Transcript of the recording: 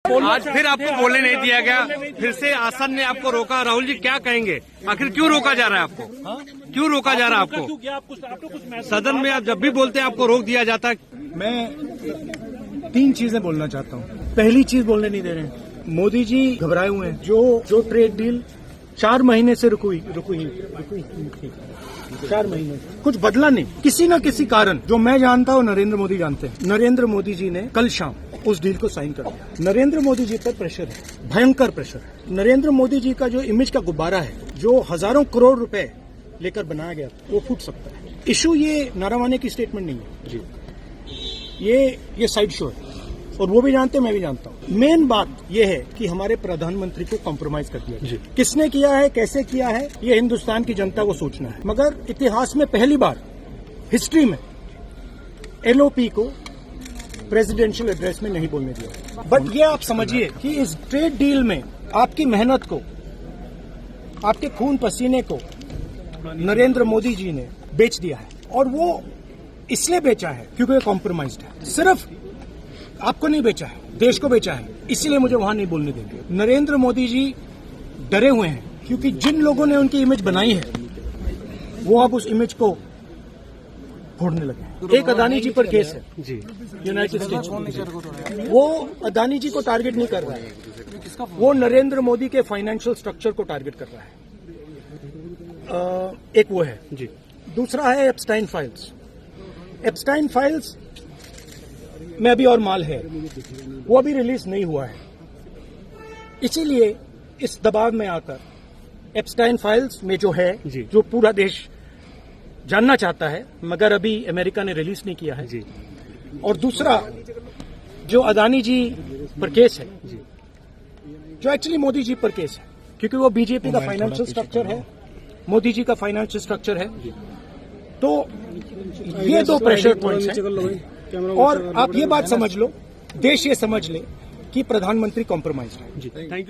आज फिर आपको बोलने नहीं दिया गया, फिर से आसन ने आपको रोका। राहुल जी क्या कहेंगे, आखिर क्यों रोका जा रहा है आपको? क्यों रोका जा रहा है आपको? सदन में आप जब भी बोलते हैं आपको रोक दिया जाता है। मैं 3 चीजें बोलना चाहता हूँ। पहली चीज बोलने नहीं दे रहे हैं, मोदी जी घबराए हुए हैं। जो ट्रेड डील 4 महीने से रुकी 4 महीने कुछ बदला नहीं, किसी न किसी कारण जो मैं जानता हूँ नरेंद्र मोदी जानते हैं। नरेंद्र मोदी जी ने कल शाम उस डील को साइन कर दिया। नरेंद्र मोदी जी पर प्रेशर है, भयंकर प्रेशर है। नरेंद्र मोदी जी का जो इमेज का गुब्बारा है, जो हजारों करोड़ रुपए लेकर बनाया गया, वो फूट सकता है। इशू ये नारावाने की स्टेटमेंट नहीं है जी, ये साइड शो है और वो भी जानते हैं, मैं भी जानता हूँ। मेन बात यह है कि हमारे प्रधानमंत्री को कॉम्प्रोमाइज कर दिया। किसने किया है, कैसे किया है, ये हिंदुस्तान की जनता को सोचना है। मगर इतिहास में पहली बार हिस्ट्री में एलओपी को प्रेसिडेंशियल एड्रेस में नहीं बोलने दिया। बट ये आप समझिए कि इस ट्रेड डील में आपकी मेहनत को, आपके खून पसीने को नरेंद्र मोदी जी ने बेच दिया है। और वो इसलिए बेचा है क्योंकि कॉम्प्रोमाइज्ड है। सिर्फ आपको नहीं बेचा है, देश को बेचा है। इसीलिए मुझे वहां नहीं बोलने देंगे। नरेंद्र मोदी जी डरे हुए हैं क्योंकि जिन लोगों ने उनकी इमेज बनाई है वो अब उस इमेज को फोड़ने लगे। एक अदानी जी पर केस है जी, यूनाइटेड स्टेट्स। वो अदानी जी को टारगेट नहीं कर रहा है, वो नरेंद्र मोदी के फाइनेंशियल स्ट्रक्चर को टारगेट कर रहा है। एक वो है जी। दूसरा है एप्स्टाइन फाइल्स। एप्स्टाइन फाइल्स में अभी और माल है, वो अभी रिलीज नहीं हुआ है। इसीलिए इस दबाव में आकर एप्स्टाइन फाइल्स में जो है, जो पूरा देश जानना चाहता है, मगर अभी अमेरिका ने रिलीज नहीं किया है जी। और दूसरा जो अदानी जी पर केस है जी, जो एक्चुअली मोदी जी पर केस है, क्योंकि वो बीजेपी का फाइनेंशियल स्ट्रक्चर है, मोदी जी का फाइनेंशियल स्ट्रक्चर है। तो ये 2 प्रेशर पॉइंट्स हैं। और आप ये बात समझ लो, देश ये समझ ले कि प्रधानमंत्री कॉम्प्रोमाइज है जी। Thank you.